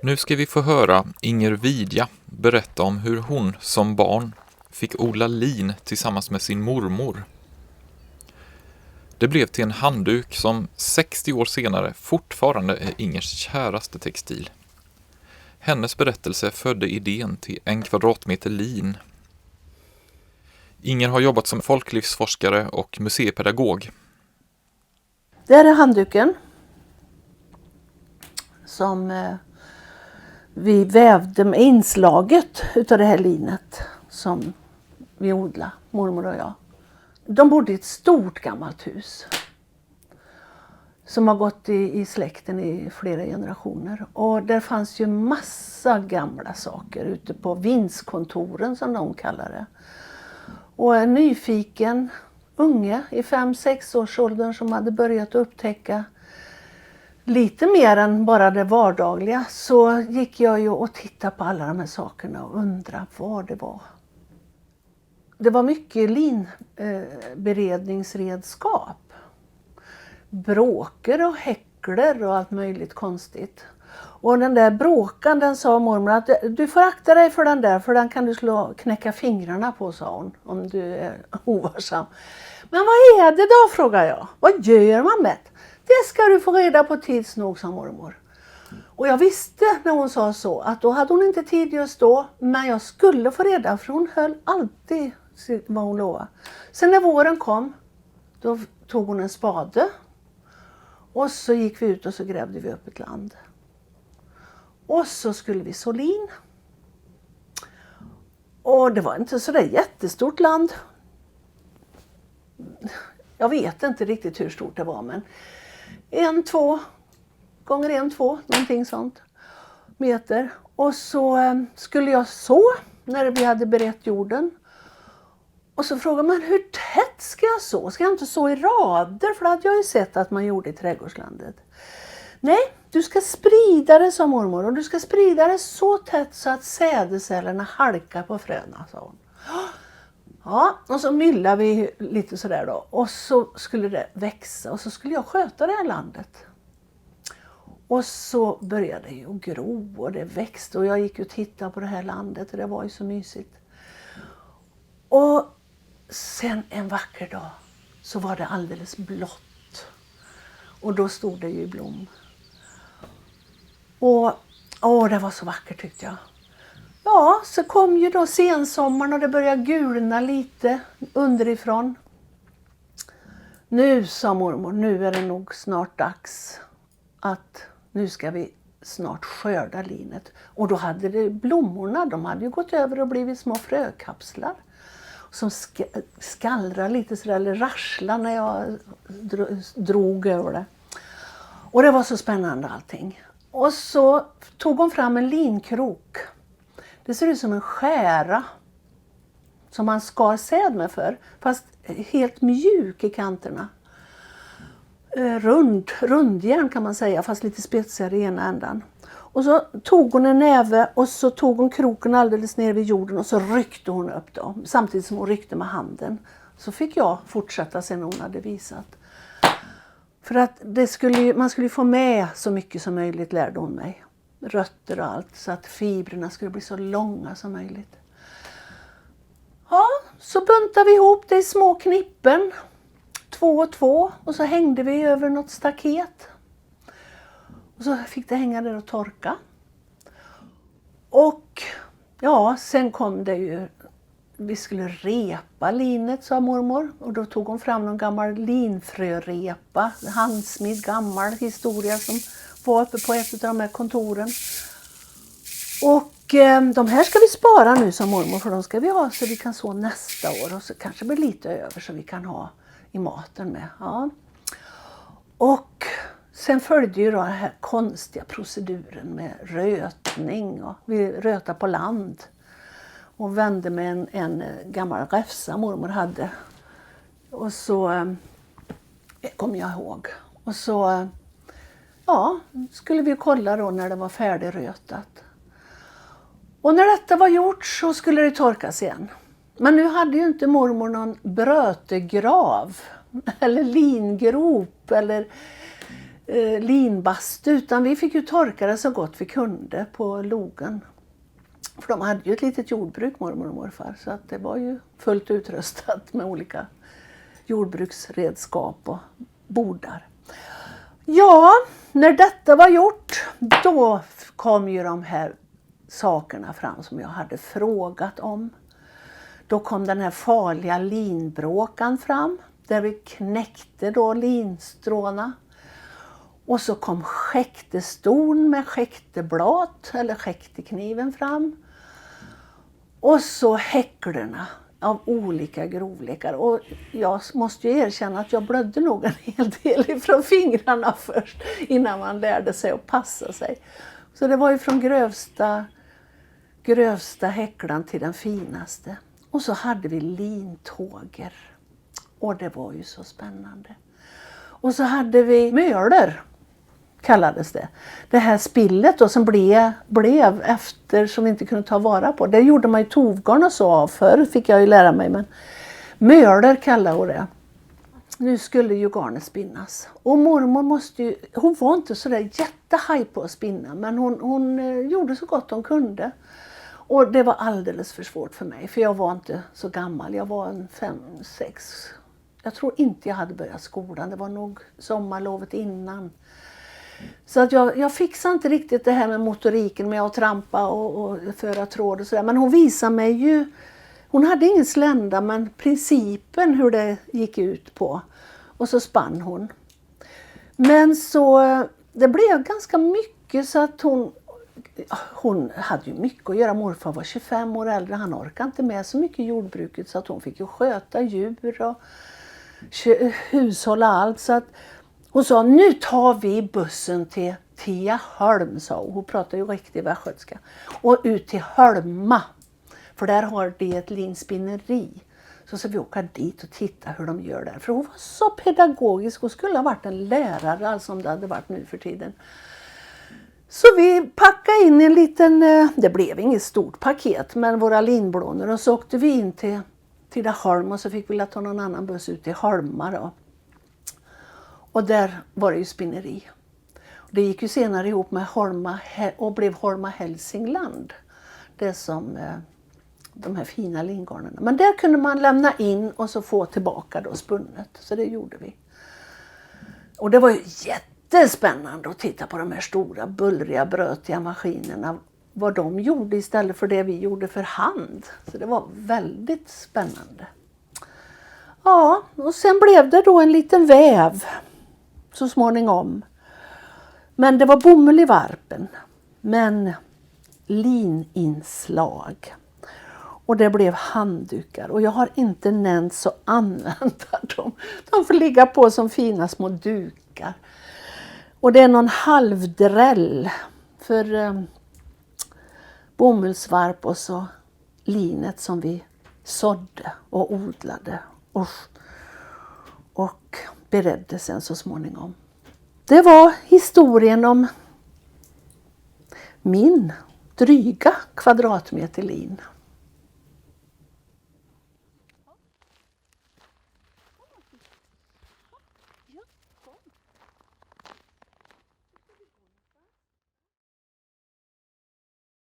Nu ska vi få höra Inger Vidja berätta om hur hon som barn fick odla lin tillsammans med sin mormor. Det blev till en handduk som 60 år senare fortfarande är Ingers käraste textil. Hennes berättelse födde idén till 1 kvadratmeter lin. Inger har jobbat som folklivsforskare och museipedagog. Där är handduken som vi vävde med inslaget utav det här linet som vi odlade, mormor och jag. De bodde i ett stort gammalt hus som har gått i släkten i flera generationer. Och där fanns ju massa gamla saker ute på vindskontoren som de kallar det. Och en nyfiken unge i 5-6 års åldern som hade börjat upptäcka lite mer än bara det vardagliga, så gick jag ju och tittade på alla de här sakerna och undrade vad det var. Det var mycket linberedningsredskap. Bråker och häckler och allt möjligt konstigt. Och den där bråkan, den sa mormor att du får akta dig för den där, för den kan du knäcka fingrarna på, sa hon, om du är ovarsam. Men vad är det då, frågar jag. Vad gör man med det? Det ska du få reda på tids nog, sa mormor. Och jag visste när hon sa så att då hade hon inte tid just då, men jag skulle få reda, för hon höll alltid vad hon lovade. Sen när våren kom, då tog hon en spade och så gick vi ut och så grävde vi upp ett land. Och så skulle vi så lin. Och det var inte så där jättestort land. Jag vet inte riktigt hur stort det var, men 1-2 gånger 1-2, någonting sånt, meter. Och så skulle jag så när vi hade berett jorden. Och så frågade man, hur tätt ska jag så? Ska jag inte så i rader? För det hade jag ju sett att man gjorde i trädgårdslandet. Nej, du ska sprida det, sa mormor. Och du ska sprida det så tätt så att sädescellerna halkar på fröna, sa hon. Ja, och så myllade vi lite sådär då. Och så skulle det växa och så skulle jag sköta det här landet. Och så började det ju gro och det växte och jag gick och tittade på det här landet och det var ju så mysigt. Och sen en vacker dag så var det alldeles blått. Och då stod det ju i blom. Och det var så vackert, tyckte jag. Ja, så kom ju då sensommaren och det började gulna lite underifrån. Nu, sa mormor, nu är det nog snart dags att nu ska vi snart skörda linet. Och då hade det blommorna, de hade ju gått över och blivit små frökapslar. Som skallrade lite sådär, eller rassla när jag drog över det. Och det var så spännande allting. Och så tog hon fram en linkrok. Det ser ut som en skära som man skar säd med för, fast helt mjuk i kanterna. Rundjärn kan man säga, fast lite spetsigare i ena ändan. Och så tog hon en näve och så tog hon kroken alldeles ner vid jorden och så ryckte hon upp då. Samtidigt som hon ryckte med handen. Så fick jag fortsätta sen hon hade visat. För att man skulle få med så mycket som möjligt, lärde hon mig. Rötter och allt, så att fibrerna skulle bli så långa som möjligt. Ja, så buntade vi ihop det i små knippen. 2 och 2. Och så hängde vi över något staket. Och så fick det hänga där och torka. Och ja, sen kom det ju, vi skulle repa linet, sa mormor. Och då tog hon fram någon gammal linfrörepa, handsmidd gammal historia som var uppe på ett av de här kontoren. Och de här ska vi spara nu, sa mormor, för de ska vi ha så vi kan så nästa år. Och så kanske blir lite över så vi kan ha i maten med. Ja. Och sen följde ju då den här konstiga proceduren med rötning. Och vi rötade på land. Och vände med en gammal räfsa mormor hade. Och så kom jag ihåg. Och så ja, skulle vi kolla då när det var färdigrötat. Och när detta var gjort så skulle det torkas igen. Men nu hade ju inte mormor någon brötegrav eller lingrop eller linbastu, utan vi fick ju torka det så gott vi kunde på logen. För de hade ju ett litet jordbruk, mormor och morfar, så att det var ju fullt utrustat med olika jordbruksredskap och bordar. Ja, när detta var gjort, då kom ju de här sakerna fram som jag hade frågat om. Då kom den här farliga linbråkan fram, där vi knäckte då linstråna. Och så kom skäkteston med skäkteblat, eller skäktekniven fram. Och så häcklorna av olika grovlekar. Och jag måste ju erkänna att jag blödde nog en hel del ifrån fingrarna först, innan man lärde sig att passa sig. Så det var ju från grövsta häcklan till den finaste. Och så hade vi lintåger. Och det var ju så spännande. Och så hade vi möler, kallades det. Det här spillet då som blev efter, som vi inte kunde ta vara på. Det gjorde man ju tovgarn och så av förr, fick jag ju lära mig. Men möler kallade hon det. Nu skulle ju garnet spinnas. Och mormor hon var inte så där jättehaj på att spinna. Men hon gjorde så gott hon kunde. Och det var alldeles för svårt för mig. För jag var inte så gammal. Jag var en 5-6. Jag tror inte jag hade börjat skolan. Det var nog sommarlovet innan. Så att jag fixade inte riktigt det här med motoriken med att trampa och föra tråd och sådär. Men hon visade mig ju. Hon hade ingen slända, men principen hur det gick ut på. Och så spann hon. Men så det blev ganska mycket, så att hon hade ju mycket att göra. Morfar var 25 år äldre. Han orkade inte med så mycket jordbruket, så att hon fick ju sköta djur och hushålla allt. Så att hon sa, nu tar vi bussen till Tiaholm, sa hon. Hon pratade ju riktigt västgötska. Och ut till Holma. För där har de ett linspinneri. Så ska vi åka dit och titta hur de gör där. För hon var så pedagogisk och skulle ha varit en lärare, alltså om det hade varit nu för tiden. Så vi packade in en liten, det blev inget stort paket, men våra linblånor. Och så åkte vi in till Tidaholm och så fick vi ta någon annan buss ut till Holma då. Och där var det ju spinneri. Det gick ju senare ihop med Holma och blev Holma Hälsingland. Det som de här fina lingarnerna. Men där kunde man lämna in och så få tillbaka då spunnet. Så det gjorde vi. Och det var ju jättespännande att titta på de här stora bullriga brötiga maskinerna. Vad de gjorde istället för det vi gjorde för hand. Så det var väldigt spännande. Ja, och sen blev det då en liten väv så småningom. Men det var bomull i varpen. Men lininslag. Och det blev handdukar. Och jag har inte nämnt så använda dem. De får ligga på som fina små dukar. Och det är någon halvdräll för bomullsvarp och så linet som vi sådde och odlade. Och beredde sen så småningom. Det var historien om min dryga kvadratmeter lin.